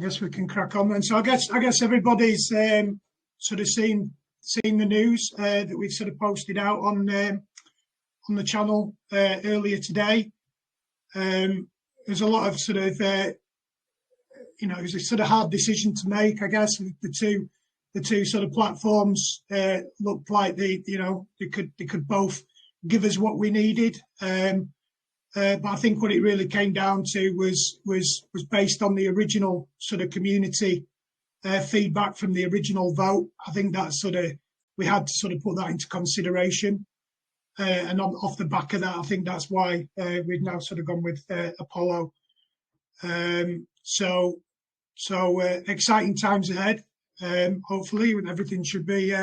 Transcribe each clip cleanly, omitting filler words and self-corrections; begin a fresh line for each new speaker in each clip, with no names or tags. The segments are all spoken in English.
guess we can crack on then. So I guess everybody's sort of seen the news that we've sort of posted out on the channel earlier today. There's a lot of sort of it was a sort of hard decision to make. I guess the two sort of platforms looked like they could both give us what we needed. But I think what it really came down to was based on the original sort of community feedback from the original vote. I think that we had to sort of put that into consideration, and off the back of that, I think that's why we've now sort of gone with Apollo. So exciting times ahead. Hopefully, and everything should be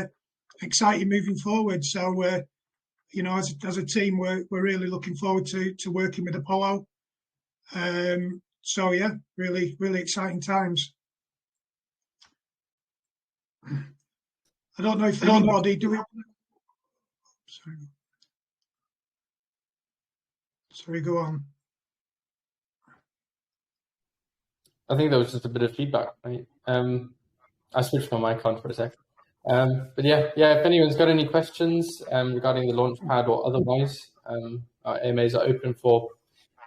exciting moving forward. So. As a team, we're really looking forward to working with Apollo. So yeah, really exciting times. I don't know if anybody do we. Sorry, go on.
I think that was just a bit of feedback, right? I switched my mic on for a second. But yeah, if anyone's got any questions regarding the Launchpad or otherwise, our AMAs are open for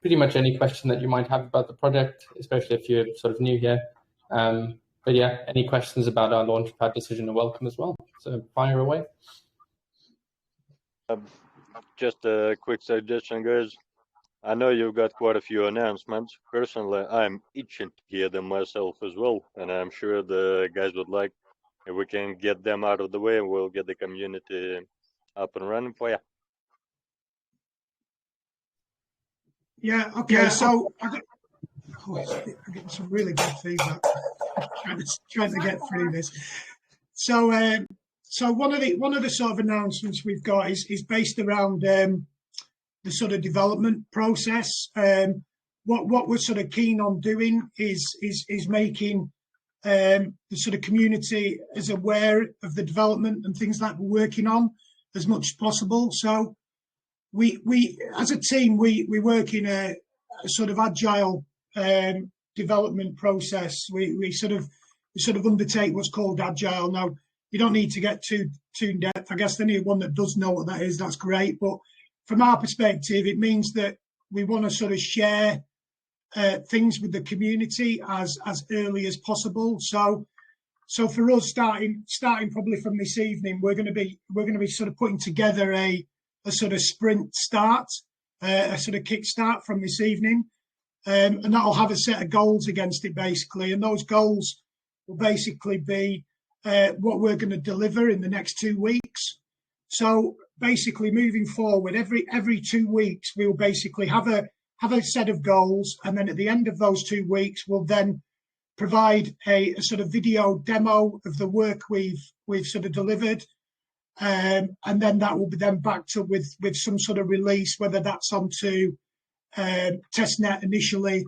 pretty much any question that you might have about the project, especially if you're sort of new here. But yeah, any questions about our Launchpad decision are welcome as well. So fire away.
Just a quick suggestion, guys. I know you've got quite a few announcements. Personally, I'm itching to hear them myself as well, and I'm sure the guys would like. If we can get them out of the way, we'll get the community up and running for you.
Yeah, okay. Yeah. So I get some really good feedback. trying to get through this. So one of the sort of announcements we've got is based around the sort of development process. What we're sort of keen on doing is making the sort of community is aware of the development and things that we're working on as much as possible. So we as a team we work in a sort of agile development process. We sort of undertake what's called agile. Now you don't need to get too in depth. I guess anyone that does know what that is, that's great. But from our perspective, it means that we want to sort of share things with the community as early as possible. So for us, starting probably from this evening, we're going to be sort of putting together a sort of sprint start, a sort of kickstart from this evening, and that'll have a set of goals against it basically, and those goals will basically be what we're going to deliver in the next 2 weeks. So basically, moving forward, every 2 weeks, we will basically have a set of goals, and then at the end of those 2 weeks, we'll then provide a sort of video demo of the work we've sort of delivered, and then that will be then backed up with some sort of release, whether that's onto testnet initially,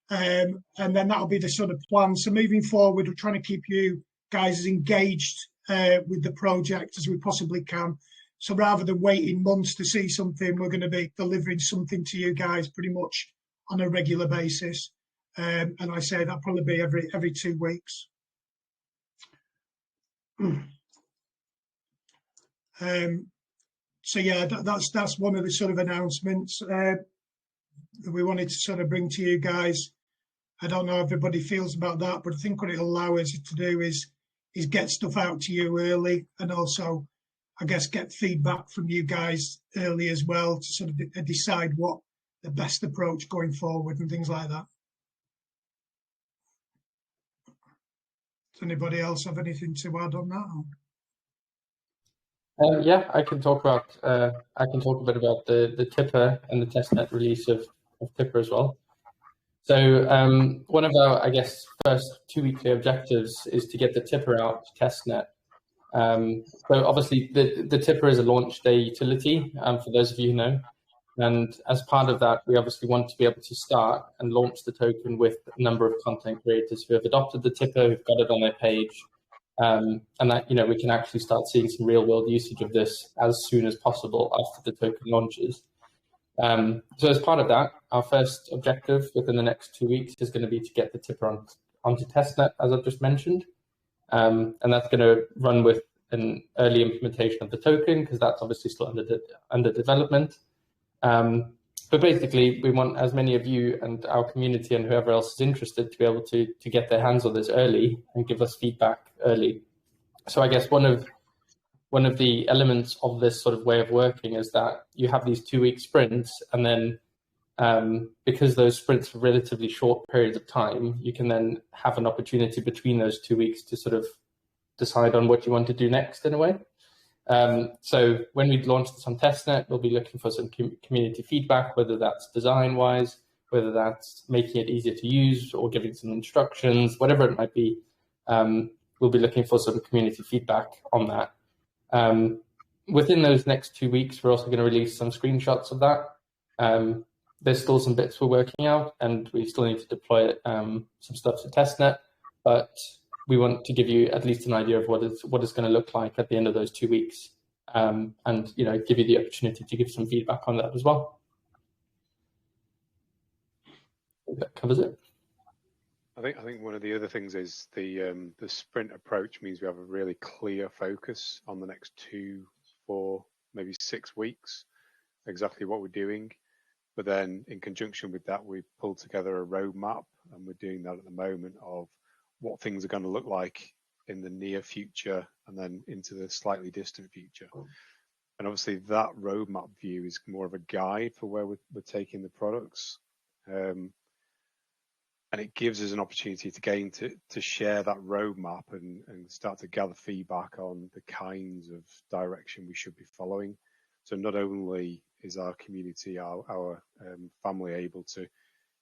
and then that'll be the sort of plan. So moving forward, we're trying to keep you guys as engaged with the project as we possibly can. So rather than waiting months to see something, we're going to be delivering something to you guys pretty much on a regular basis. And I say that'll probably be every 2 weeks. So yeah, that's one of the sort of announcements that we wanted to sort of bring to you guys. I don't know how everybody feels about that, but I think what it'll allow us to do is get stuff out to you early, and also I guess get feedback from you guys early as well to sort of decide what the best approach going forward and things like that. Does anybody else have anything to add on that?
Yeah, I can talk a bit about the tipper and the testnet release of tipper as well. So one of our, I guess, first 2 weekly objectives is to get the tipper out to testnet. So obviously the tipper is a launch day utility, for those of you who know. And as part of that, we obviously want to be able to start and launch the token with a number of content creators who have adopted the tipper, who've got it on their page. And that, we can actually start seeing some real world usage of this as soon as possible after the token launches. So as part of that, our first objective within the next 2 weeks is going to be to get the tipper onto testnet, as I've just mentioned. And that's going to run with an early implementation of the token, because that's obviously still under development. But basically, we want as many of you and our community and whoever else is interested to be able to get their hands on this early and give us feedback early. So I guess one of the elements of this sort of way of working is that you have these 2-week sprints, and then because those sprints are relatively short periods of time, you can then have an opportunity between those 2 weeks to sort of decide on what you want to do next in a way. So when we launch this on testnet, we'll be looking for some community feedback, whether that's design-wise, whether that's making it easier to use or giving some instructions, whatever it might be. We'll be looking for some community feedback on that. Within those next 2 weeks, we're also going to release some screenshots of that. There's still some bits we're working out, and we still need to deploy some stuff to testnet, but we want to give you at least an idea of what it's going to look like at the end of those 2 weeks, and give you the opportunity to give some feedback on that as well. I think that covers it.
I think one of the other things is the sprint approach means we have a really clear focus on the next 2, 4, maybe 6 weeks, exactly what we're doing. But then in conjunction with that, we pulled together a roadmap, and we're doing that at the moment of what things are going to look like in the near future and then into the slightly distant future. And obviously that roadmap view is more of a guide for where we're taking the products. And it gives us an opportunity to share that roadmap and start to gather feedback on the kinds of direction we should be following. So not only is our community, our family able to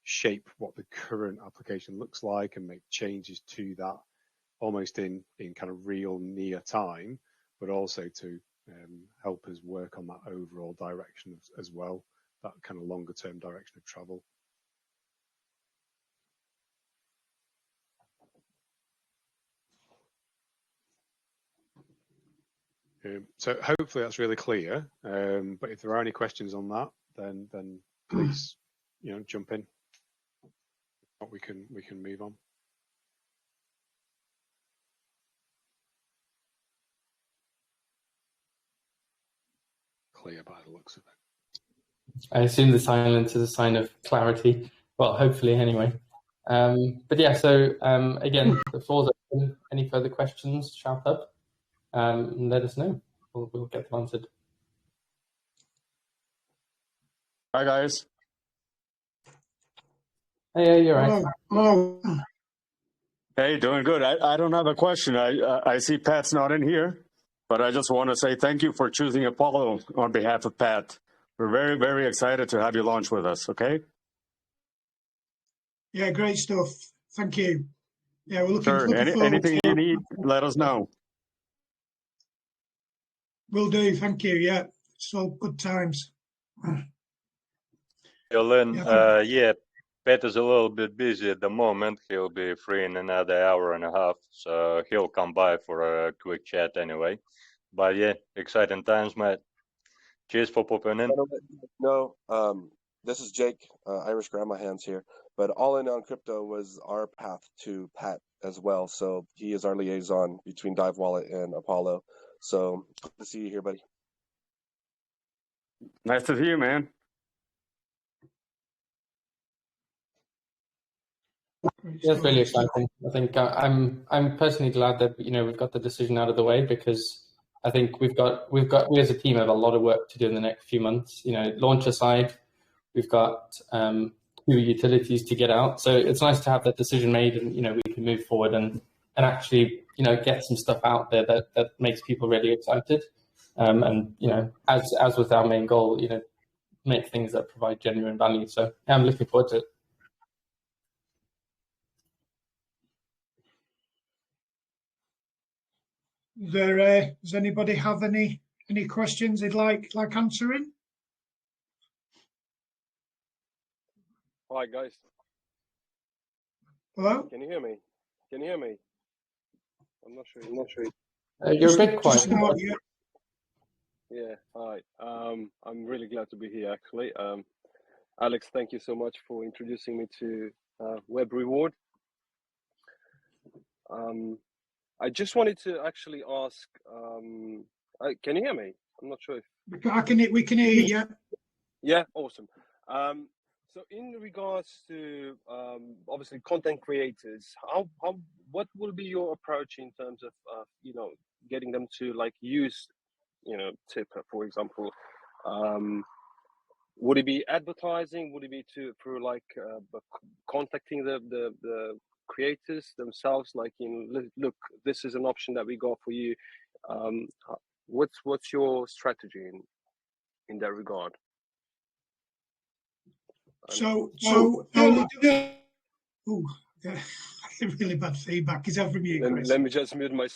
shape what the current application looks like and make changes to that almost in kind of real near time, but also to help us work on that overall direction as well, that kind of longer term direction of travel. So hopefully that's really clear. But if there are any questions on that, then please, jump in. We can move on. Clear by the looks of it.
I assume the silence is a sign of clarity. Well, hopefully anyway. But yeah, so again, the floor's open. Any further questions, shout up and let us know. We'll get them answered.
Hi, guys.
Hey, you're right.
Hello.
Hey, doing good. I don't have a question. I see Pat's not in here, but I just want to say thank you for choosing Apollo on behalf of Pat. We're very, very excited to have you launch with us, okay?
Yeah, great stuff. Thank you. Yeah, we're looking
Sure.
forward
Anything
to
you need, let us know.
Will do. Thank you. Yeah, it's all good times.
Lynn, yeah, Pat is a little bit busy at the moment. He'll be free in another hour and a half, so he'll come by for a quick chat anyway. But yeah, exciting times, mate. Cheers for popping in.
No, this is Jake, Irish Grandma Hands here. But All In on Crypto was our path to Pat as well. So he is our liaison between Dive Wallet and Apollo. So good to see you here, buddy.
Nice to see you, man.
Yeah, it's really exciting. I think I'm personally glad that we've got the decision out of the way, because I think we as a team have a lot of work to do in the next few months. Launch aside, we've got 2 utilities to get out, so it's nice to have that decision made, and we can move forward and actually get some stuff out there that makes people really excited. And as with our main goal, make things that provide genuine value. So yeah, I'm looking forward to it.
Does anybody have any questions they'd like answering?
Hi guys.
Hello?
Can you hear me? I'm not sure.
You're a bit quiet.
Yeah. Hi. I'm really glad to be here. Actually, Alex, thank you so much for introducing me to WebReward. I just wanted to actually ask. Can you hear me? I'm not sure if
We can hear you. Yeah.
Yeah, awesome. So in regards to obviously content creators, what will be your approach in terms of getting them to like use Tipper, for example? Would it be advertising? Would it be through like contacting the creators themselves? Like, look, this is an option that we got for you. What's your strategy in that regard?
Really bad feedback. Is that from you, Chris?
Let me just mute my.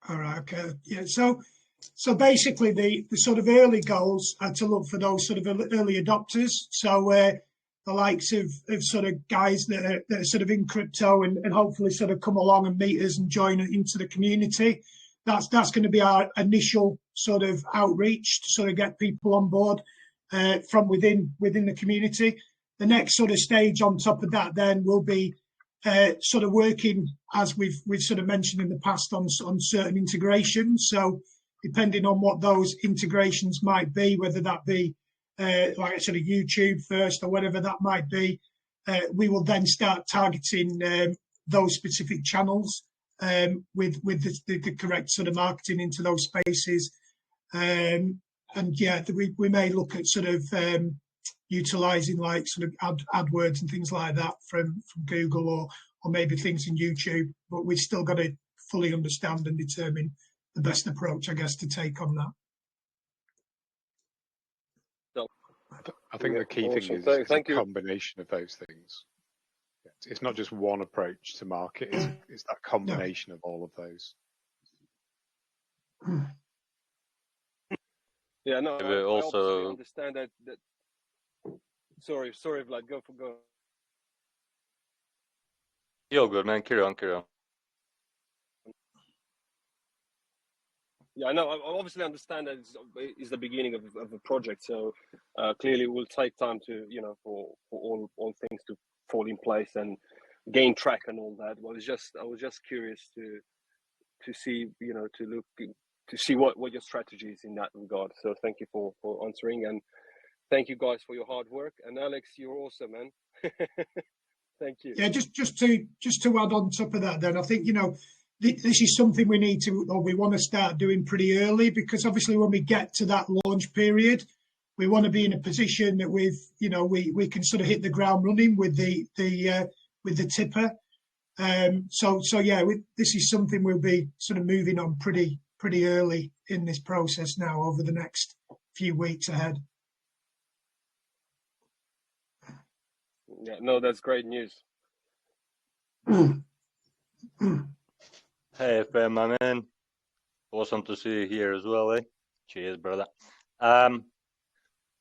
All right. Okay. Yeah. So basically, the sort of early goals are to look for those sort of early adopters. So the likes of sort of guys that are sort of in crypto and hopefully sort of come along and meet us and join into the community. That's going to be our initial sort of outreach to sort of get people on board from within the community. The next sort of stage on top of that then will be sort of working, as we've sort of mentioned in the past, on certain integrations. So depending on what those integrations might be, whether that be like sort of YouTube first or whatever that might be, we will then start targeting those specific channels with the correct sort of marketing into those spaces. And yeah, we may look at sort of utilizing like sort of AdWords and things like that from Google or maybe things in YouTube, but we've still got to fully understand and determine the best approach, I guess, to take on that.
I think the key thing is a combination of those things. It's not just one approach to market, it's that combination of all of those.
Yeah, no, I
also
obviously understand that. Sorry, Vlad, go.
You're good, man. Carry on.
Yeah, I know. I obviously understand that it's the beginning of a project, so clearly it will take time to, for all things to fall in place and gain track and all that. But I was just curious to see, to see what your strategy is in that regard. So thank you for answering, and thank you guys for your hard work. And Alex, you're awesome, man. Thank you.
Yeah, just to add on top of that, then I think this is something we need to, or we want to start doing pretty early, because obviously when we get to that launch period, we want to be in a position that we can sort of hit the ground running with the tipper. So yeah, this is something we'll be sort of moving on pretty early in this process now over the next few weeks ahead.
Yeah, no, that's great news.
Hey, FM, my man. Awesome to see you here as well, eh? Cheers, brother.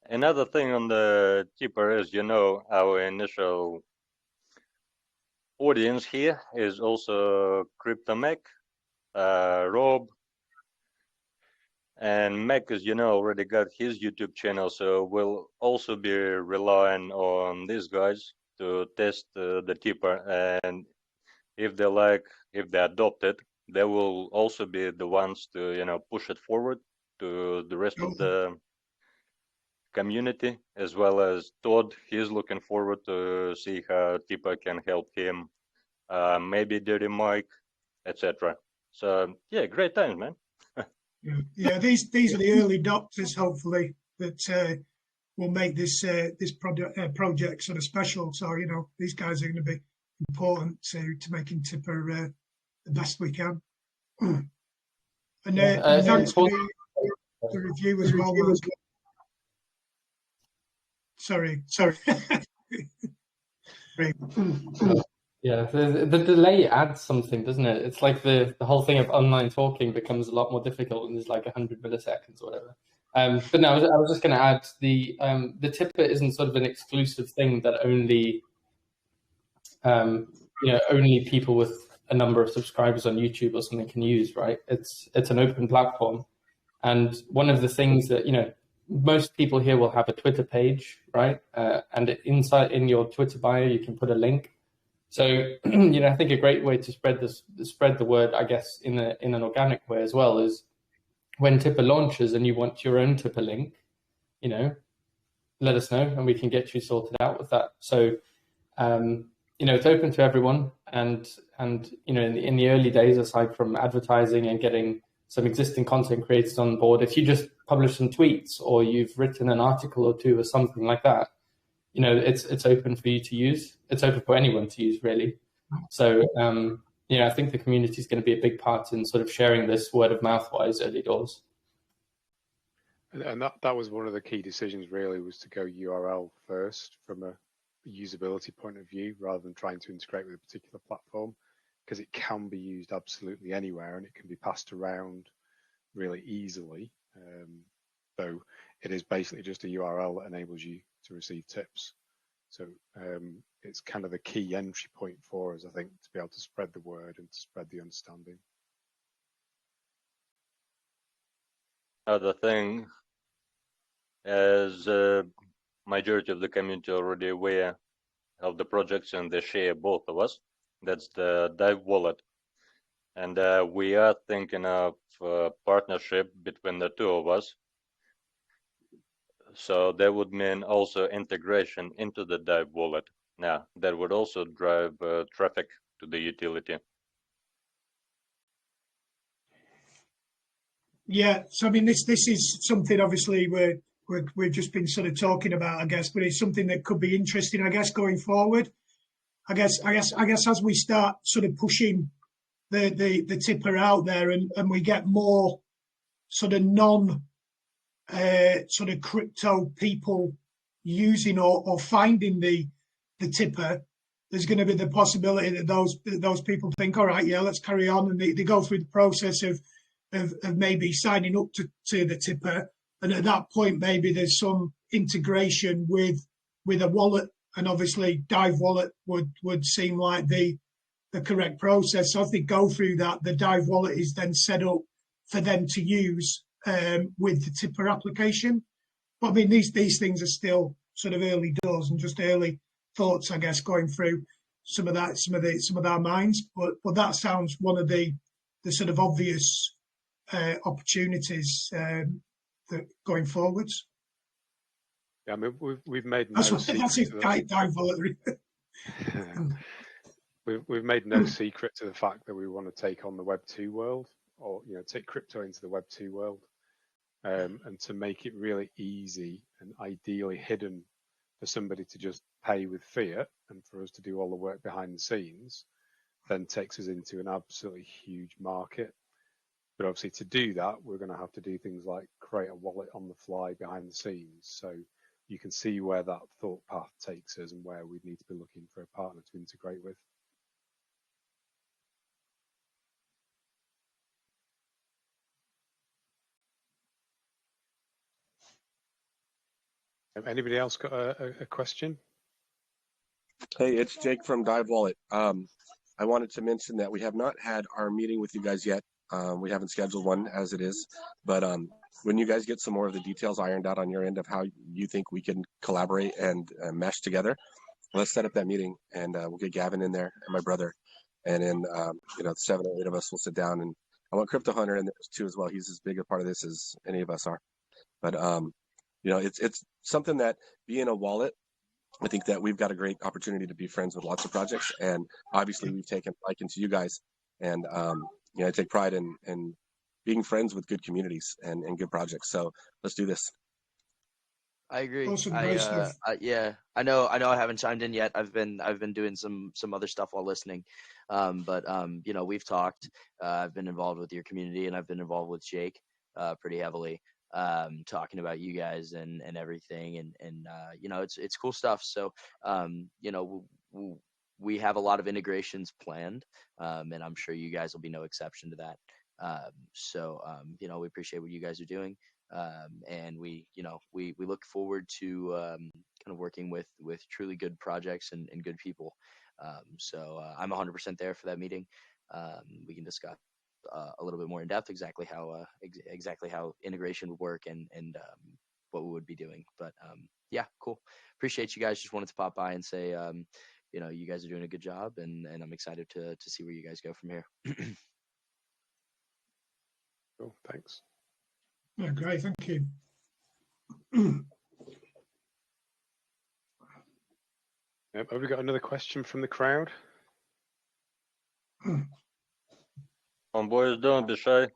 Another thing on the tipper is, our initial audience here is also Crypto Mac, Rob, and Mac, as already got his YouTube channel, so we'll also be relying on these guys to test the tipper, and if they adopt it, they will also be the ones to push it forward to the rest of the community, as well as Todd. He's looking forward to see how tipper can help him, maybe Dirty Mike, etc. So yeah, great times, man.
Yeah, these are the early adopters, hopefully, that will make this project sort of special. So these guys are going to be important to making tipper the best we can. And thanks for the review as well, Mark. Sorry.
Yeah, the delay adds something, doesn't it? It's like the whole thing of online talking becomes a lot more difficult when there's like 100 milliseconds or whatever. But no, I was just going to add the tipper isn't sort of an exclusive thing that only only people with a number of subscribers on YouTube or something can use, right? It's an open platform, and one of the things that most people here will have a Twitter page, right? And inside in your Twitter bio, you can put a link So, I think a great way to spread the word, I guess, in an organic way as well, is when Tipper launches and you want your own Tipper link, let us know and we can get you sorted out with that. So, it's open to everyone, and in the early days, aside from advertising and getting some existing content creators on board, if you just publish some tweets or you've written an article or two or something like that, it's open for you to use. It's open for anyone to use, really. So, I think the community is going to be a big part in sort of sharing this word of mouth wise early doors.
And that was one of the key decisions, really, was to go URL first from a usability point of view, rather than trying to integrate with a particular platform, because it can be used absolutely anywhere and it can be passed around really easily. So it is basically just a URL that enables you to receive tips. So it's kind of the key entry point for us, I think, to be able to spread the word and to spread the understanding.
Other thing, as majority of the community already aware of the projects and they share both of us, that's the Dive Wallet. And we are thinking of partnership between the two of us. So that would mean also integration into the Dive Wallet. Now, that would also drive traffic to the utility.
Yeah, so I mean, this is something obviously we've just been sort of talking about, I guess, but it's something that could be interesting, I guess, going forward. I guess as we start sort of pushing the tipper out there and we get more sort of non sort of crypto people using or finding the tipper, there's going to be the possibility that those people think, all right, yeah, let's carry on, and they go through the process of maybe signing up to the tipper, and at that point maybe there's some integration with a wallet, and obviously Dive Wallet would seem like the correct process. So if they go through that, the Dive Wallet is then set up for them to use with the tipper application. But I mean, these things are still sort of early doors and just early thoughts, I guess, going through some of our minds. But that sounds one of the sort of obvious opportunities that going forwards.
Yeah, I mean, we've made no we've made no secret to the fact that we want to take on the Web 2 world, or take crypto into the Web 2 world, and to make it really easy and ideally hidden for somebody to just pay with fiat and for us to do all the work behind the scenes, then takes us into an absolutely huge market. But obviously to do that, we're going to have to do things like create a wallet on the fly behind the scenes. So you can see where that thought path takes us and where we need to be looking for a partner to integrate with. Anybody else got a question?
Hey, it's Jake from Dive Wallet. I wanted to mention that we have not had our meeting with you guys yet. We haven't scheduled one as it is, but when you guys get some more of the details ironed out on your end of how you think we can collaborate and mesh together, let's set up that meeting, and we'll get Gavin in there and my brother, and then 7 or 8 of us will sit down, and I want Crypto Hunter in there too as well. He's as big a part of this as any of us are. But it's something that, being a wallet, I think that we've got a great opportunity to be friends with lots of projects, and obviously we've taken liking to you guys, and I take pride in being friends with good communities and good projects. So let's do this.
I agree.
Awesome,
yeah, I know I haven't chimed in yet. I've been doing some other stuff while listening, but we've talked. I've been involved with your community, and I've been involved with Jake pretty heavily, talking about you guys and everything, and it's cool stuff. So we have a lot of integrations planned, and I'm sure you guys will be no exception to that. We appreciate what you guys are doing. And we look forward to kind of working with truly good projects and good people. I'm 100% there for that meeting. We can discuss a little bit more in depth exactly how integration would work and what we would be doing. But yeah, cool. Appreciate you guys. Just wanted to pop by and say you guys are doing a good job, and I'm excited to see where you guys go from here.
Cool, thanks.
Yeah, great, thank you.
Yep, have we got another question from the crowd?
Boys, don't be shy.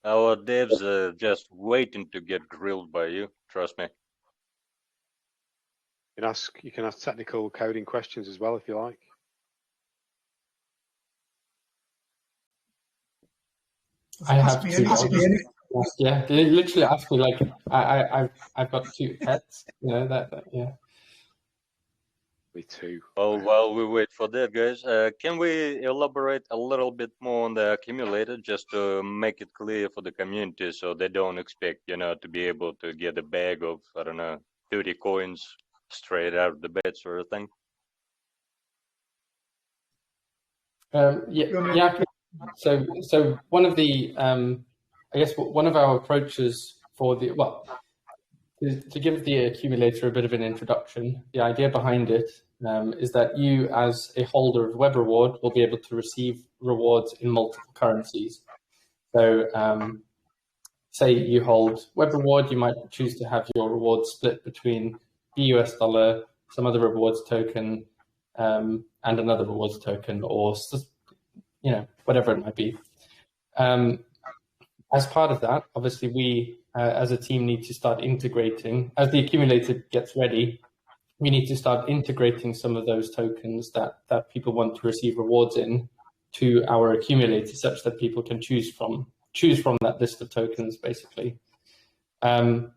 Our devs are just waiting to get grilled by you. Trust me.
You can ask technical coding questions as well if you like.
I have to. Yeah, they literally asked me like I've got 2 pets. Yeah.
Me too.
Well, while we wait for that, guys, can we elaborate a little bit more on the accumulator just to make it clear for the community so they don't expect, to be able to get a bag of, I don't know, 30 coins straight out of the bed sort of thing?
Yeah. So one of the, I guess one of our approaches for to give the accumulator a bit of an introduction, the idea behind it is that you, as a holder of WebReward, will be able to receive rewards in multiple currencies. So, say you hold WebReward, you might choose to have your rewards split between the US dollar, some other rewards token, and another rewards token, or whatever it might be. As part of that, obviously, we as a team need to start integrating. As the accumulator gets ready, we need to start integrating some of those tokens that people want to receive rewards in to our accumulator, such that people can choose from that list of tokens, basically. And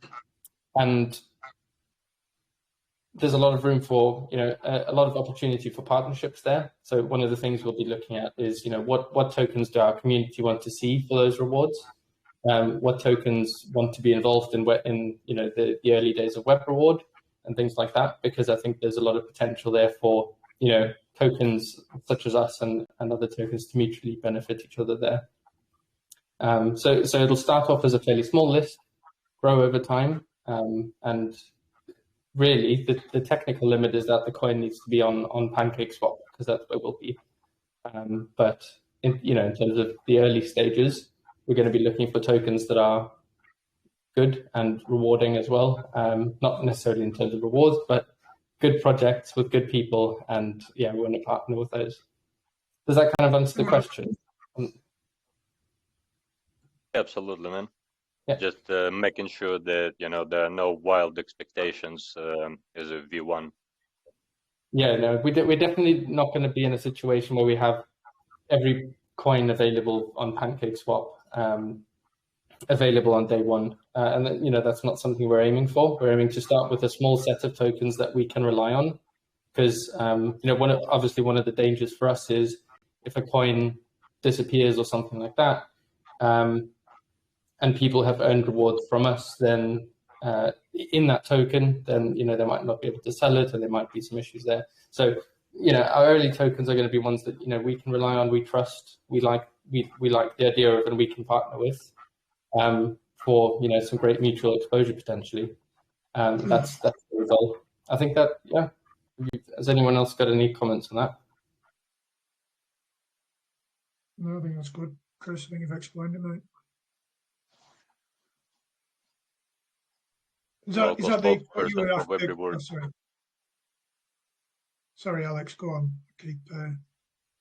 there's a lot of room for, a lot of opportunity for partnerships there. So one of the things we'll be looking at is, what tokens do our community want to see for those rewards? What tokens want to be involved in the early days of WebReward and things like that, because I think there's a lot of potential there for, tokens such as us and other tokens to mutually benefit each other there. So it'll start off as a fairly small list, grow over time, and really the technical limit is that the coin needs to be on PancakeSwap, because that's where we'll be. But in terms of the early stages, we're going to be looking for tokens that are good and rewarding as well. Not necessarily in terms of rewards, but good projects with good people, and we want to partner with those. Does that kind of answer the question?
Absolutely, man.
Yeah.
Just making sure that there are no wild expectations as a V1.
Yeah, no, we're definitely not going to be in a situation where we have every coin available on PancakeSwap available on day one, and that's not something we're aiming for. We're aiming to start with a small set of tokens that we can rely on, because obviously one of the dangers for us is if a coin disappears or something like that, and people have earned rewards from us, then in that token, then they might not be able to sell it, and there might be some issues there. So our early tokens are going to be ones that we can rely on, we trust, we like the idea of, and we can partner with for some great mutual exposure potentially. That's the result. I think that Has anyone else got any comments on that?
No, I think that's good, Chris. I think you've explained it, mate. Is that the what you were after? Oh, sorry, Alex, go on. Keep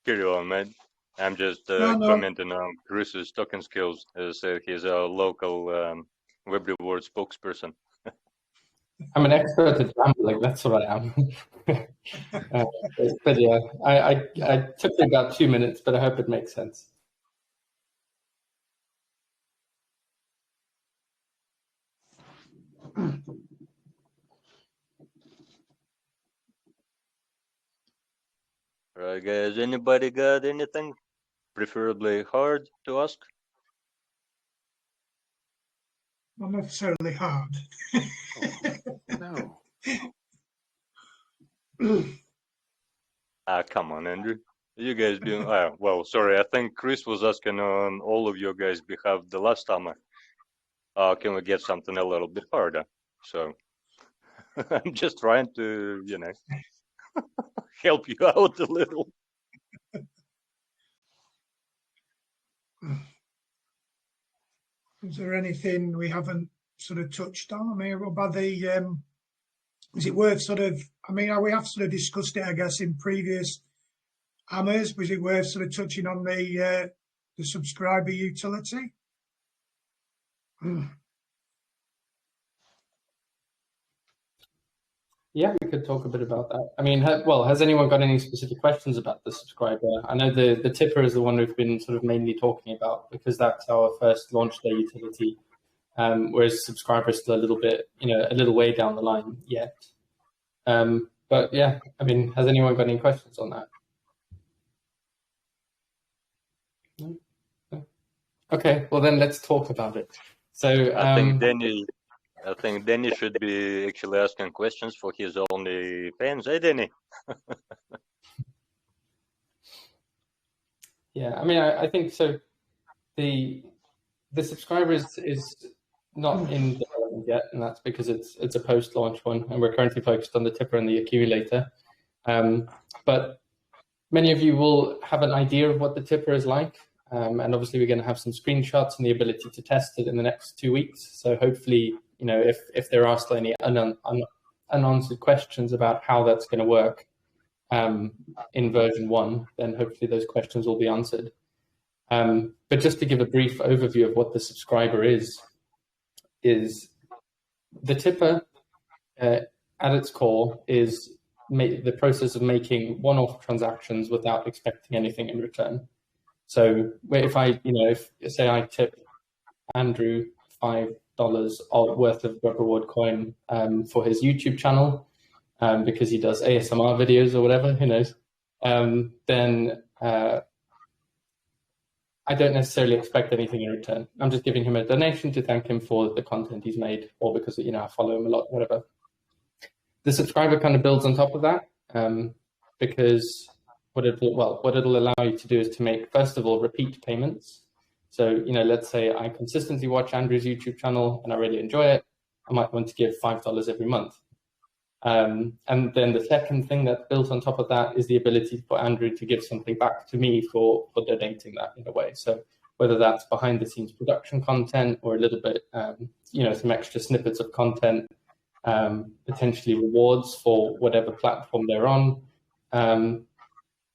carry on, mate. I'm just commenting on Chris's token skills. As I said, he's a local WebReward spokesperson.
I'm an expert at gambling, that's what I am. But yeah, I took me about 2 minutes, but I hope it makes sense.
Alright, guys, anybody got anything preferably hard to ask?
not necessarily hard.
No.
Come on, Andrew. You guys doing? Well, sorry. I think Chris was asking on all of your guys' behalf the last time. Can we get something a little bit harder? So I'm just trying to, help you out a little.
Is there anything we haven't sort of touched on? I mean, about the is it worth sort of? I mean, we have sort of discussed it, I guess, in previous AMAs. Was it worth sort of touching on the subscriber utility?
Yeah, we could talk a bit about that. I mean, has anyone got any specific questions about the subscriber? I know the tipper is the one we've been sort of mainly talking about because that's our first launch day utility, whereas subscriber is still a little bit, a little way down the line yet. But yeah, I mean, has anyone got any questions on that? No? No? Okay, well then let's talk about it. So
I think Danny should be actually asking questions for his only fans. Hey, Danny.
Yeah, I mean, I think so. The subscriber is not in development yet, and that's because it's a post-launch one, and we're currently focused on the tipper and the accumulator. But many of you will have an idea of what the tipper is like, and obviously we're going to have some screenshots and the ability to test it in the next 2 weeks. So hopefully, if there are still any unanswered questions about how that's going to work in version 1, then hopefully those questions will be answered. But just to give a brief overview of what the subscriber is the tipper at its core is the process of making one-off transactions without expecting anything in return. So if I, if say I tip Andrew $5 worth of WebReward coin for his YouTube channel because he does ASMR videos or whatever, who knows, then I don't necessarily expect anything in return. I'm just giving him a donation to thank him for the content he's made, or because I follow him a lot, whatever. The subscriber kind of builds on top of that because what it'll allow you to do is to make, first of all, repeat payments. So let's say I consistently watch Andrew's YouTube channel and I really enjoy it. I might want to give $5 every month. And then the second thing that's built on top of that is the ability for Andrew to give something back to me for donating that in a way. So whether that's behind the scenes production content or a little bit, some extra snippets of content, potentially rewards for whatever platform they're on.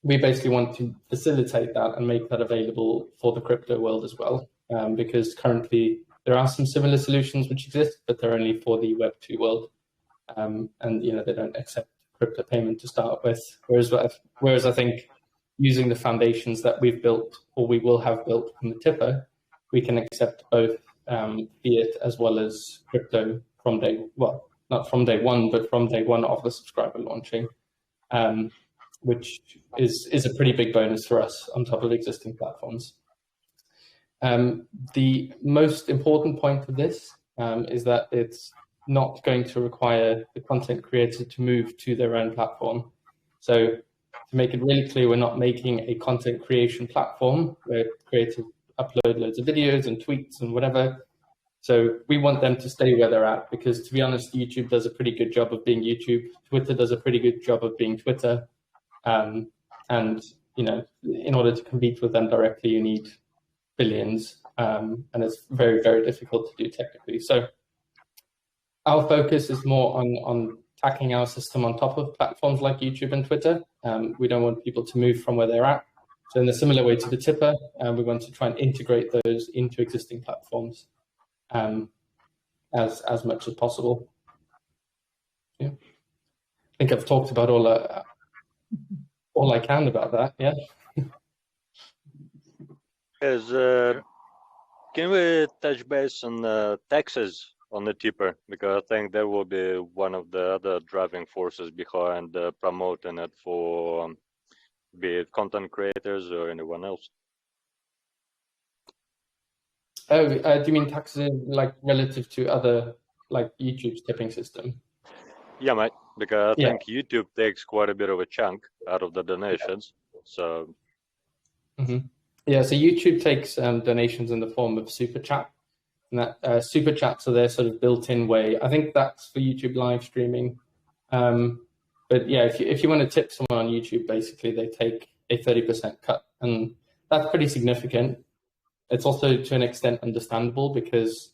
We basically want to facilitate that and make that available for the crypto world as well, because currently there are some similar solutions which exist, but they're only for the Web 2 world. And they don't accept crypto payment to start with. Whereas I think using the foundations that we've built or we will have built from the tipper, we can accept both fiat as well as crypto from not from day one, but from day one of the subscriber launching, which is a pretty big bonus for us on top of existing platforms. The most important point of this is that it's not going to require the content creator to move to their own platform. So to make it really clear, we're not making a content creation platform where creators upload loads of videos and tweets and whatever. So we want them to stay where they're at because, to be honest, YouTube does a pretty good job of being YouTube. Twitter does a pretty good job of being Twitter. And, in order to compete with them directly, you need billions. And it's very, very difficult to do technically. So our focus is more on tacking our system on top of platforms like YouTube and Twitter. We don't want people to move from where they're at. So in a similar way to the tipper, we want to try and integrate those into existing platforms as much as possible. Yeah. I think I've talked about all I can about that. Yeah.
Can we touch base on taxes on the tipper? Because I think that will be one of the other driving forces behind promoting it for be it content creators or anyone else.
Oh, do you mean taxes like relative to other, like YouTube's tipping system?
Yeah, mate, because I think YouTube takes quite a bit of a chunk out of the donations. So,
yeah, so YouTube takes donations in the form of super chat, and that super chats are their sort of built-in way. I think that's for YouTube live streaming, but But yeah, if you want to tip someone on YouTube, basically they take a 30% cut, and that's pretty significant. It's also to an extent understandable because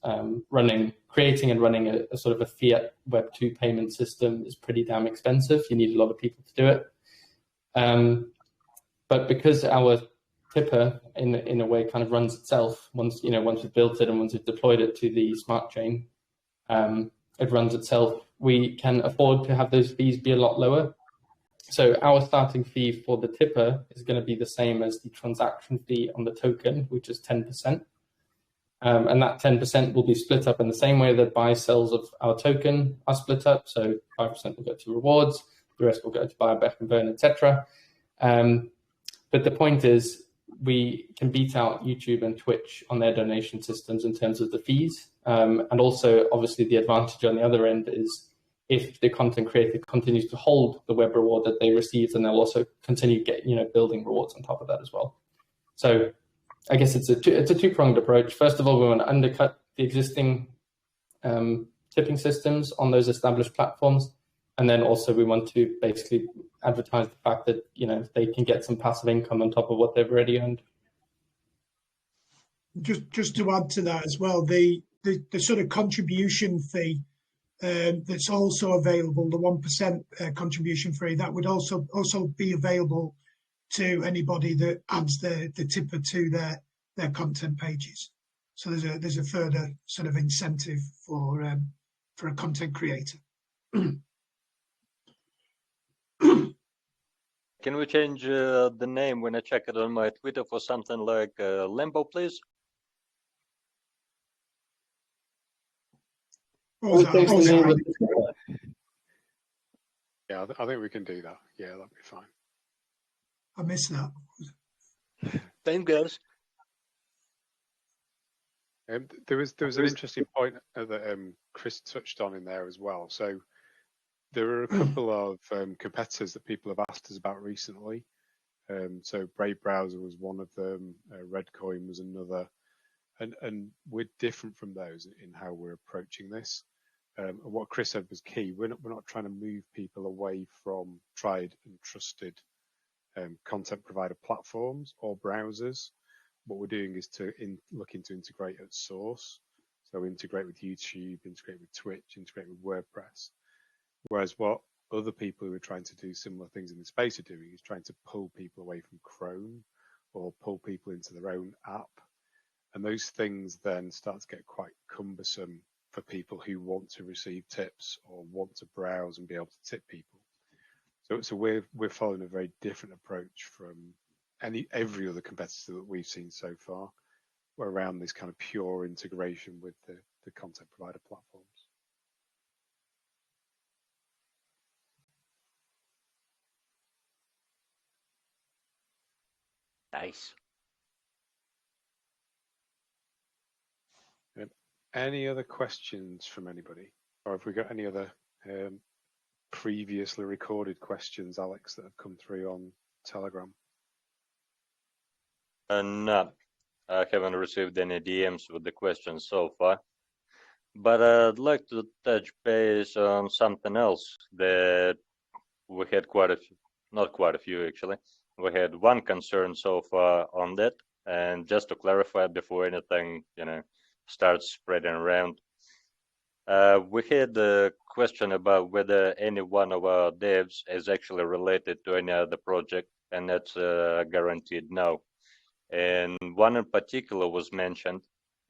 creating and running a sort of a fiat Web 2 payment system is pretty damn expensive. You need a lot of people to do it. But because our tipper in a way kind of runs itself once we've built it and once we've deployed it to the smart chain, it runs itself. We can afford to have those fees be a lot lower. So our starting fee for the tipper is going to be the same as the transaction fee on the token, which is 10%. And that 10% will be split up in the same way that buy sells of our token are split up. So 5% will go to rewards, the rest will go to buy, back and burn, etc. But the point is, we can beat out YouTube and Twitch on their donation systems in terms of the fees. And also, obviously, the advantage on the other end is if the content creator continues to hold the web reward that they received, and they'll also continue building rewards on top of that as well. So I guess it's a two-pronged approach. First of all, we want to undercut the existing tipping systems on those established platforms. And then also we want to basically advertise the fact that, they can get some passive income on top of what they've already earned.
Just to add to that as well, the sort of contribution fee that's also available, the 1% contribution fee, that would also be available to anybody that adds the tipper to their content pages. So there's a further sort of incentive for a content creator.
Can we change the name when I check it on my Twitter for something like Limbo, please?
Yeah,
I think we can do that. Yeah, that'd be fine.
I missed that.
Thank guys.
There was an interesting point that Chris touched on in there as well. So there are a couple of competitors that people have asked us about recently. So Brave Browser was one of them. Redcoin was another. And we're different from those in how we're approaching this. And what Chris said was key. We're not trying to move people away from tried and trusted content provider platforms or browsers. What we're doing is looking to integrate at source. So integrate with YouTube, integrate with Twitch, integrate with WordPress. Whereas what other people who are trying to do similar things in the space are doing is trying to pull people away from Chrome or pull people into their own app. And those things then start to get quite cumbersome for people who want to receive tips or want to browse and be able to tip people. So we're following a very different approach from every other competitor that we've seen so far. We're around this kind of pure integration with the content provider platforms.
Nice.
Any other questions from anybody? Or have we got any other previously recorded questions, Alex, that have come through on Telegram?
No, I haven't received any DMs with the questions so far. But I'd like to touch base on something else that we had not quite a few actually. We had one concern so far on that. And just to clarify before anything, starts spreading around. We had a question about whether any one of our devs is actually related to any other project, and that's a guaranteed no. And one in particular was mentioned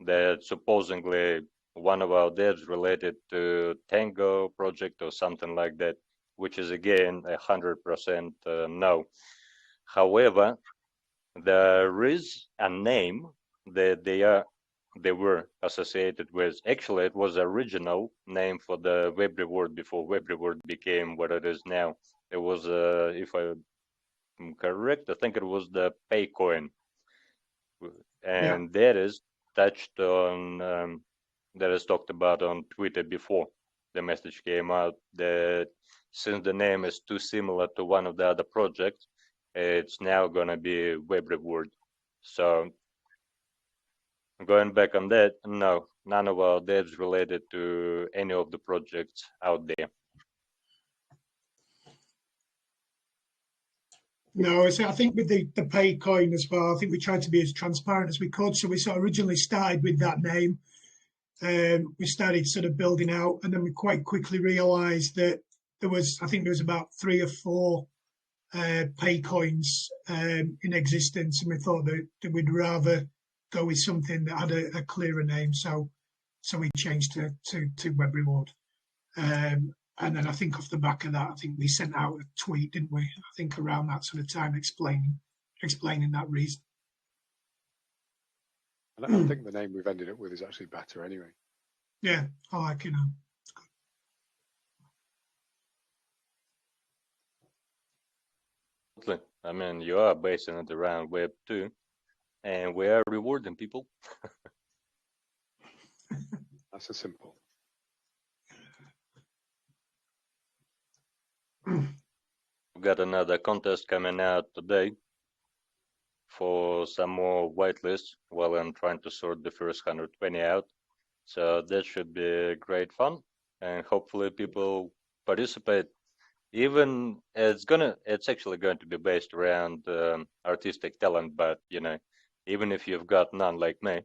that supposedly one of our devs related to Tango project or something like that, which is again 100% no. However, there is a name that they were associated with. Actually, it was the original name for the WebReward before WebReward became what it is now. It was, if I'm correct, I think it was the Paycoin. And that is touched on, that is talked about on Twitter before the message came out that since the name is too similar to one of the other projects, it's now going to be WebReward. So going back on that, no, none of our devs related to any of the projects out there.
No, so I think with the pay coin as well, I think we tried to be as transparent as we could. So we sort of originally started with that name. We started sort of building out, and then we quite quickly realised that I think there was about 3 or 4 pay coins in existence, and we thought that we'd rather go with something that had a clearer name. So we changed to WebReward. And then I think off the back of that, I think we sent out a tweet, didn't we? I think around that sort of time, explaining that reason.
And I think the name we've ended up with is actually better anyway.
Yeah, I like it now.
I mean, you are basing it around Web 2, and we are rewarding people.
That's a simple.
We've got another contest coming out today for some more whitelists while I'm trying to sort the first 120 out. So that should be great fun, and hopefully people participate. Even it's actually going to be based around artistic talent, but even if you've got none like me,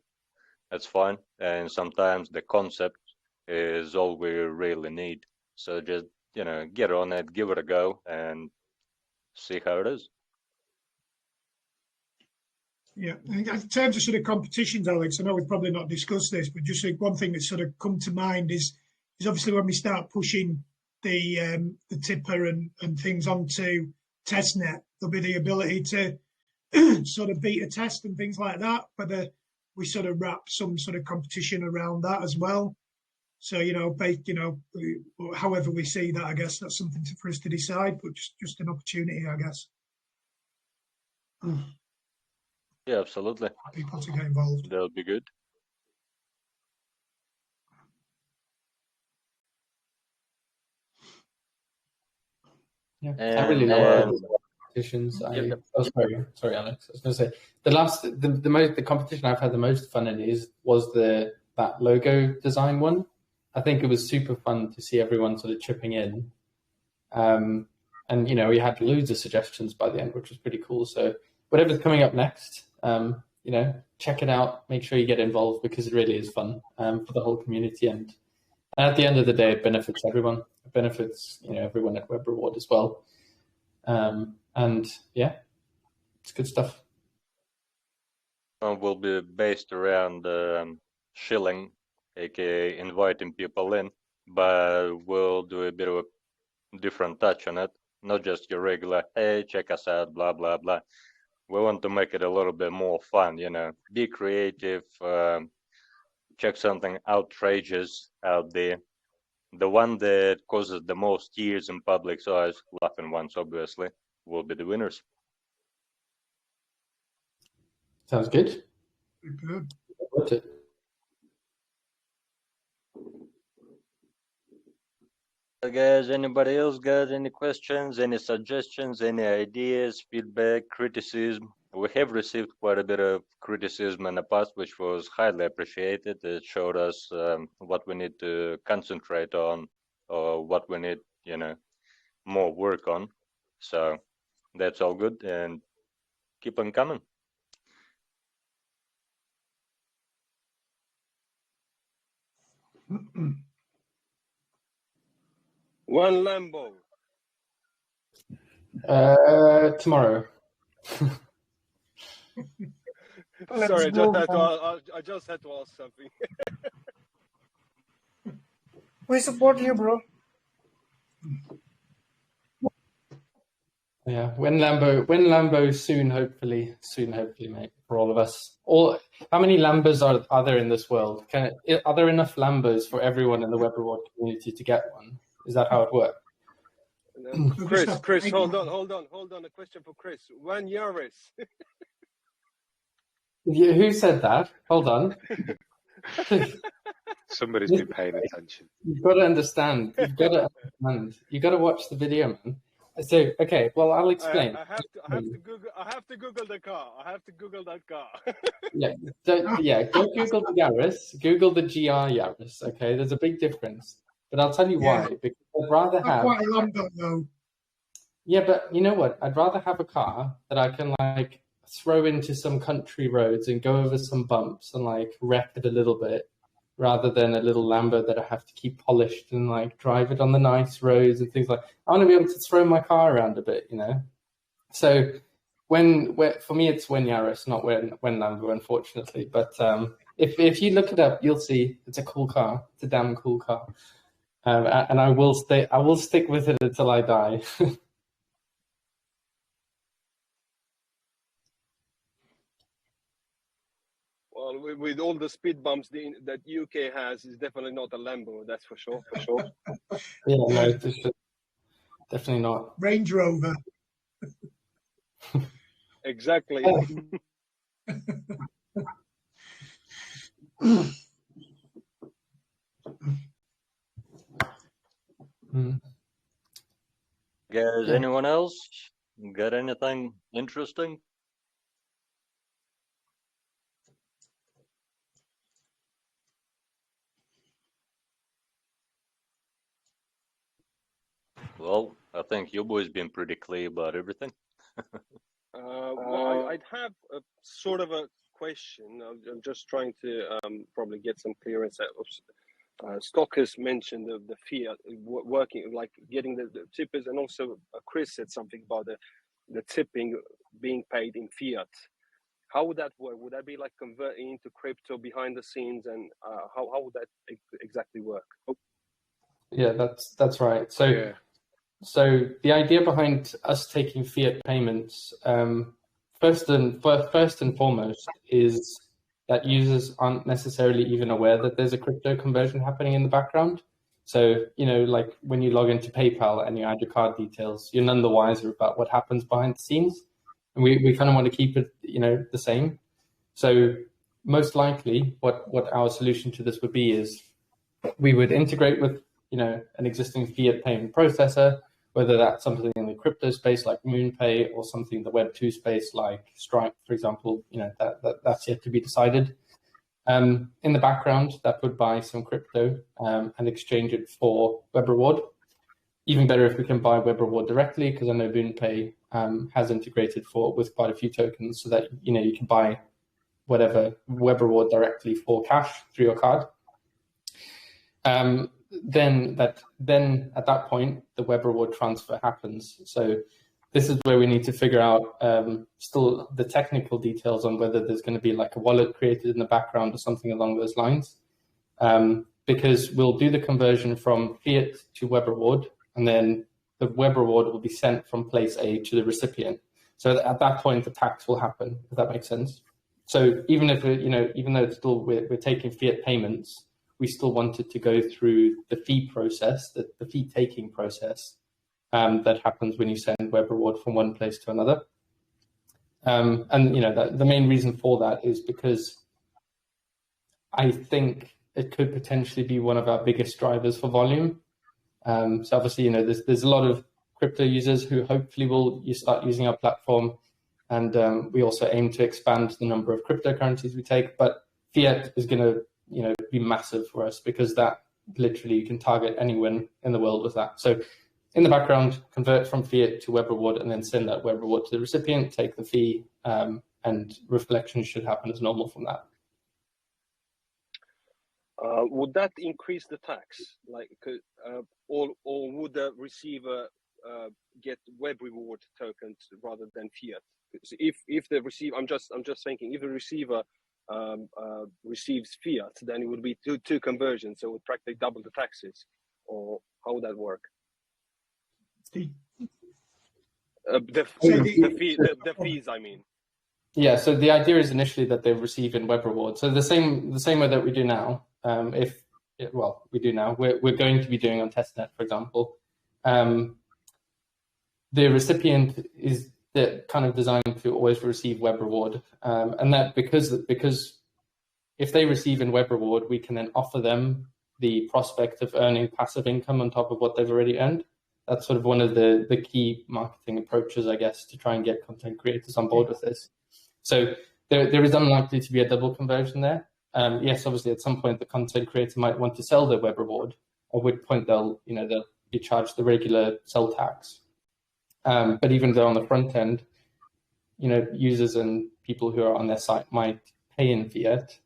that's fine. And sometimes the concept is all we really need. So just get on it, give it a go, and see how it is.
Yeah, in terms of sort of competitions, Alex, I know we've probably not discussed this, but just one thing that's sort of come to mind is obviously when we start pushing the tipper and things onto testnet, there'll be the ability to sort of beta test and things like that, whether we sort of wrap some sort of competition around that as well. So, however we see that, I guess that's something for us to decide, but just an opportunity, I guess.
Yeah, absolutely.
People to get involved.
That would be good.
Yeah, I really love competitions. Oh, sorry, Alex. I was going to say the competition I've had the most fun in was that logo design one. I think it was super fun to see everyone sort of chipping in, and we had loads of suggestions by the end, which was pretty cool. So whatever's coming up next, check it out. Make sure you get involved because it really is fun for the whole community, and at the end of the day, it benefits everyone. It benefits everyone at WebReward as well, and yeah, it's good stuff.
Will be based around shilling, aka inviting people in, but we'll do a bit of a different touch on it. Not just your regular, hey, check us out, blah blah blah. We want to make it a little bit more fun, be creative, check something outrageous out there. The one that causes the most tears in public's eyes, laughing ones obviously, will be the winners.
Sounds good.
Good.
Guys, anybody else got any questions, any suggestions, any ideas, feedback, criticism? We have received quite a bit of criticism in the past, which was highly appreciated. It showed us what we need to concentrate on or what we need, more work on. So that's all good, and keep on coming.
One Lambo.
Tomorrow.
Sorry, I just had to ask something.
We support you, bro.
Yeah, when Lambo soon, hopefully, mate, for all of us. How many Lambos are there in this world? Are there enough Lambos for everyone in the WebReward community to get one? Is that how it works?
Chris, hold on. A question for Chris. One Yaris.
Yeah, who said that? Hold on.
Somebody's been paying attention.
You've got to understand. You've got to watch the video, man. So, okay, well, I'll explain.
I have to Google the car. I have to Google that car.
Go Google the Yaris. Google the GR Yaris. Okay, there's a big difference, but I'll tell you why. Because I'd rather have.
Quite a Lambo, though.
Yeah, but you know what? I'd rather have a car that I can like throw into some country roads and go over some bumps and like wreck it a little bit, rather than a little Lambo that I have to keep polished and like drive it on the nice roads and things like. I want to be able to throw my car around a bit, you know. So when for me it's when Yaris, not when Lambo, unfortunately. But if you look it up, you'll see it's a cool car. It's a damn cool car, and I will stick with it until I die.
Well, with all the speed bumps that UK has, is definitely not a Lambo. That's for sure.
Yeah, no, it's definitely not.
Range Rover.
Exactly.
Guys,
Yeah.
anyone else got anything interesting? Well, I think your boy's been pretty clear about everything.
Well, I'd have a sort of a question. I'm just trying to probably get some clearance out of Stockers mentioned the fiat working, like getting the tippers, and also Chris said something about the tipping being paid in fiat. How would that work? Would that be like converting into crypto behind the scenes, and how would that exactly work?
Yeah, that's right. So
Yeah.
so the idea behind us taking fiat payments, first and foremost, is that users aren't necessarily even aware that there's a crypto conversion happening in the background. So, you know, like when you log into PayPal and you add your card details, you're none the wiser about what happens behind the scenes. And we kind of want to keep it, you know, the same. So most likely what our solution to this would be is we would integrate with, you know, an existing fiat payment processor, whether that's something in the crypto space like MoonPay or something in the Web2 space like Stripe, for example. You know, that's yet to be decided. In the background, that would buy some crypto and exchange it for WebReward. Even better if we can buy WebReward directly, because I know MoonPay has integrated with quite a few tokens, so that you know you can buy whatever WebReward directly for cash through your card. Then at that point, the WebReward transfer happens. So this is where we need to figure out still the technical details on whether there's going to be like a wallet created in the background or something along those lines. Because we'll do the conversion from fiat to WebReward, and then the WebReward will be sent from place A to the recipient. So at that point, the tax will happen, if that makes sense. So even if even though it's still we're taking fiat payments, we still wanted to go through the fee process, the fee taking process that happens when you send WebReward from one place to another. And you know the main reason for that is because I think it could potentially be one of our biggest drivers for volume. So obviously, you know, there's a lot of crypto users who hopefully will start using our platform, and we also aim to expand the number of cryptocurrencies we take. But fiat is going to be massive for us, because that literally you can target anyone in the world with that. So in the background, convert from fiat to WebReward and then send that WebReward to the recipient, take the fee, and reflection should happen as normal from that.
Would that increase the tax, or would the receiver get WebReward tokens rather than fiat? If the receiver, I'm just thinking, if the receiver receives fiat, then it would be two conversions, so it would practically double the taxes. Or how would that work? The fees, I mean.
Yeah, so the idea is initially that they receive in WebReward. So the same way that we do now. We do now. We're going to be doing on testnet, for example. The recipient is kind of designed to always receive WebReward, and that because if they receive in WebReward, we can then offer them the prospect of earning passive income on top of what they've already earned. That's sort of one of the key marketing approaches, I guess, to try and get content creators on board with this. So there is unlikely to be a double conversion there. Yes, obviously, at some point, the content creator might want to sell their WebReward, at which point they'll be charged the regular sell tax. But even though on the front end, users and people who are on their site might pay in fiat,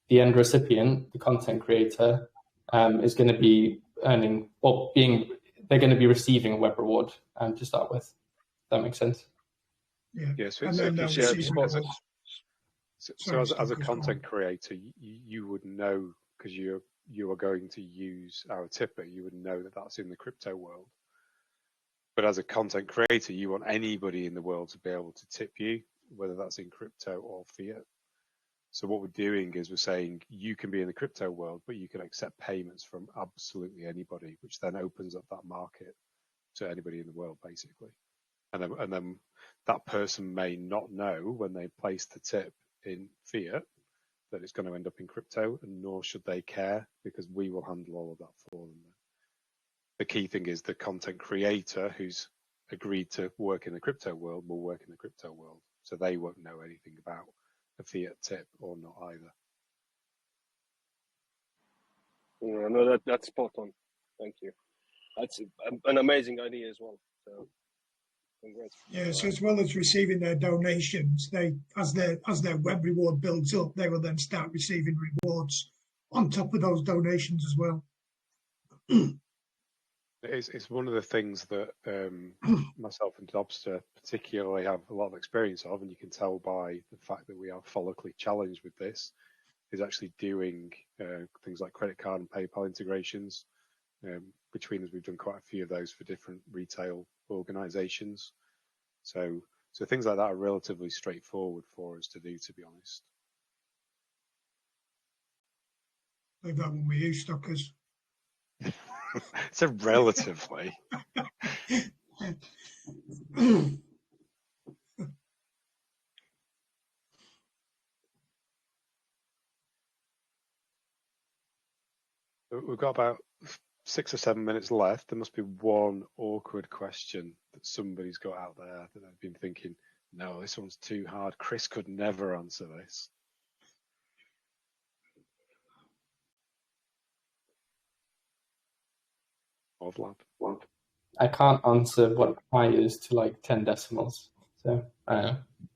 the end recipient, the content creator, is going to be earning, or they're going to be receiving a web reward to start with. If that makes sense.
Yeah. So,
And then they'll receive rewards.
So as a content creator, you would know, because you are going to use our tipper, you would know that that's in the crypto world. But as a content creator, you want anybody in the world to be able to tip you, whether that's in crypto or fiat. So what we're doing is we're saying you can be in the crypto world, but you can accept payments from absolutely anybody, which then opens up that market to anybody in the world, basically. And then that person may not know when they place the tip in fiat that it's going to end up in crypto, and nor should they care, because we will handle all of that for them. The key thing is the content creator who's agreed to work in the crypto world will work in the crypto world, so they won't know anything about a fiat tip or not either.
Yeah, no, that's spot on. Thank you. That's an amazing idea as well. So, congrats.
Yeah, so as well as receiving their donations, as their web reward builds up, they will then start receiving rewards on top of those donations as well.
It's one of the things that myself and Dobster particularly have a lot of experience of, and you can tell by the fact that we are follically challenged with this, is actually doing things like credit card and PayPal integrations. Between us, we've done quite a few of those for different retail organizations. So things like that are relatively straightforward for us to do, to be honest.
Leave that one with you, Stockers.
It's a relatively. We've got about 6 or 7 minutes left. There must be one awkward question that somebody's got out there that I've been thinking, no, this one's too hard. Chris could never answer this. Ovlab.
I can't answer what pi is to like 10 decimals. So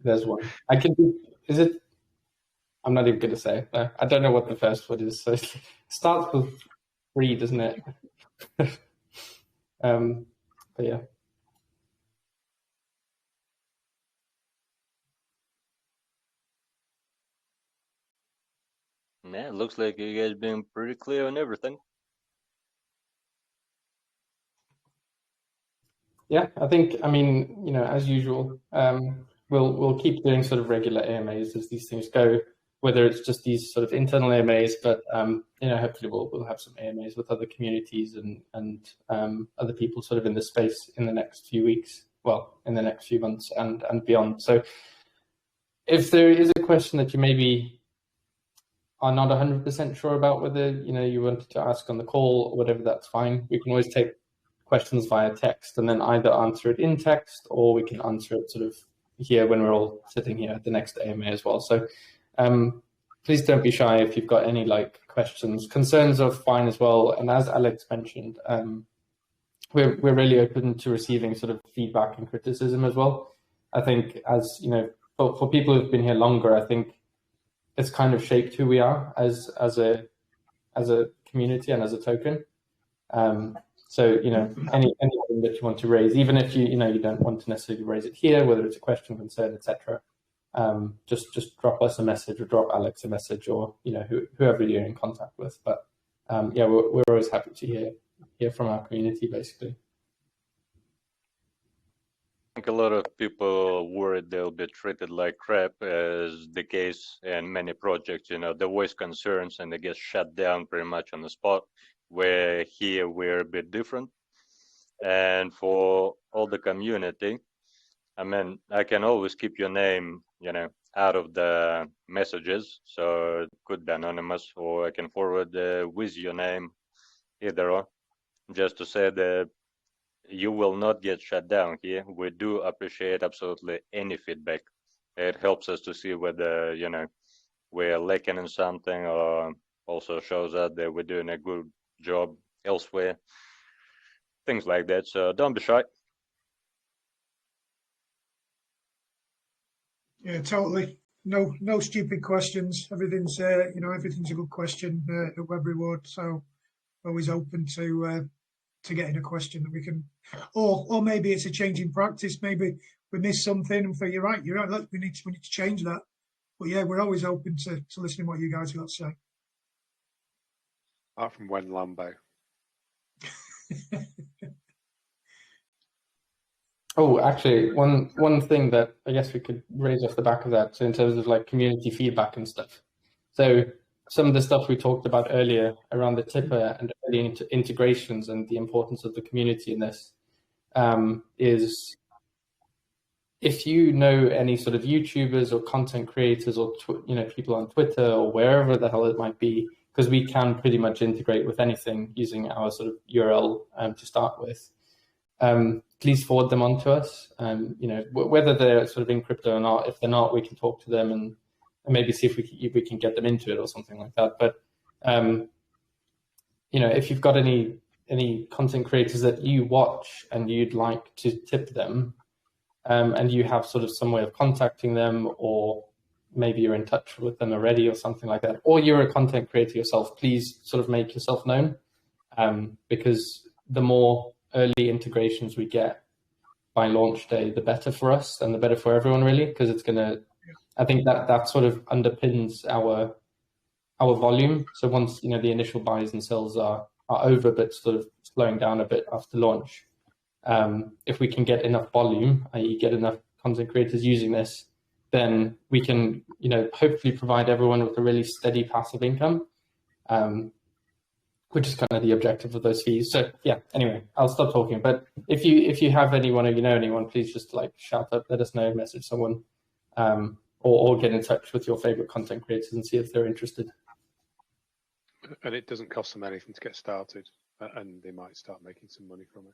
there's one. I can do, is it? I'm not even going to say. No, I don't know what the first one is. So it starts with 3, doesn't it? But yeah.
Yeah, it looks like you guys been pretty clear on everything.
Yeah, I think, as usual, we'll keep doing sort of regular AMAs as these things go, whether it's just these sort of internal AMAs, but hopefully we'll have some AMAs with other communities and other people sort of in the space in the next few weeks, well, in the next few months and beyond. So if there is a question that you maybe are not 100% sure about whether you wanted to ask on the call or whatever, that's fine. We can always take questions via text and then either answer it in text, or we can answer it sort of here when we're all sitting here at the next AMA as well. So please don't be shy if you've got any questions. Concerns are fine as well. And as Alex mentioned, we're really open to receiving sort of feedback and criticism as well. I think as for people who've been here longer, I think it's kind of shaped who we are as a community and as a token. So anything that you want to raise, even if you don't want to necessarily raise it here, whether it's a question, concern, etc., just drop us a message or drop Alex a message, or whoever you're in contact with. But we're always happy to hear from our community, basically.
I think a lot of people worried they'll be treated like crap, as the case in many projects. They voice concerns and they get shut down pretty much on the spot. Where here we're a bit different. And for all the community, I can always keep your name, out of the messages, so it could be anonymous, or I can forward with your name, either or, just to say that you will not get shut down here. We do appreciate absolutely any feedback. It helps us to see whether, we're lacking in something, or also shows us that we're doing a good job elsewhere, things like that. So don't be shy.
Yeah, totally. No stupid questions. Everything's everything's a good question at WebReward. So always open to getting a question that we can, or maybe it's a change in practice. Maybe we missed something and think you're right. Look, we need to change that. But yeah, we're always open to listening to what you guys have got to say.
Apart from when Lambo.
Oh, actually, one thing that I guess we could raise off the back of that, so in terms of like community feedback and stuff. So some of the stuff we talked about earlier around the tipper and early integrations and the importance of the community in this is if you know any sort of YouTubers or content creators or people on Twitter or wherever the hell it might be, because we can pretty much integrate with anything using our sort of URL to start with. Please forward them on to us. Whether they're sort of in crypto or not. If they're not, we can talk to them and maybe see if we can get them into it or something like that. But if you've got any content creators that you watch and you'd like to tip them, and you have sort of some way of contacting them, or maybe you're in touch with them already or something like that, or you're a content creator yourself, please sort of make yourself known, because the more early integrations we get by launch day, the better for us and the better for everyone, really, because it's I think that sort of underpins our volume. So once the initial buys and sells are over, but sort of slowing down a bit after launch, if we can get enough volume, i.e. get enough content creators using this, then we can hopefully provide everyone with a really steady passive income, which is kind of the objective of those fees. So yeah, anyway, I'll stop talking. But if you have anyone or anyone, please just like shout up, let us know, message someone, or get in touch with your favorite content creators and see if they're interested.
And it doesn't cost them anything to get started, and they might start making some money from it.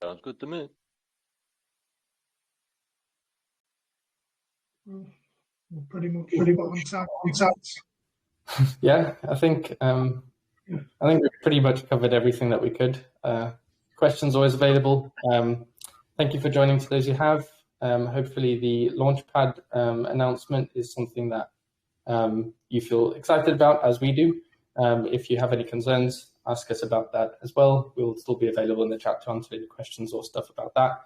Sounds good to me.
We're pretty much on time.
Yeah, I think we've pretty much covered everything that we could. Questions always available. Thank you for joining to those you have. Hopefully the Launchpad announcement is something that you feel excited about, as we do. If you have any concerns, ask us about that as well. We'll still be available in the chat to answer any questions or stuff about that.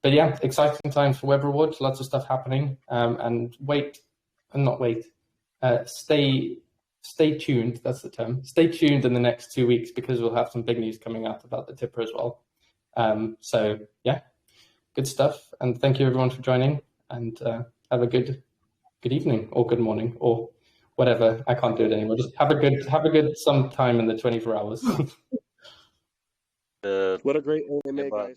But yeah, exciting times for WebReward, lots of stuff happening. And stay tuned, that's the term. Stay tuned in the next 2 weeks, because we'll have some big news coming out about the tipper as well. So yeah, good stuff. And thank you everyone for joining, and have a good evening or good morning or whatever. I can't do it anymore. Just have a good some time in the 24 hours.
What a great AMA, guys.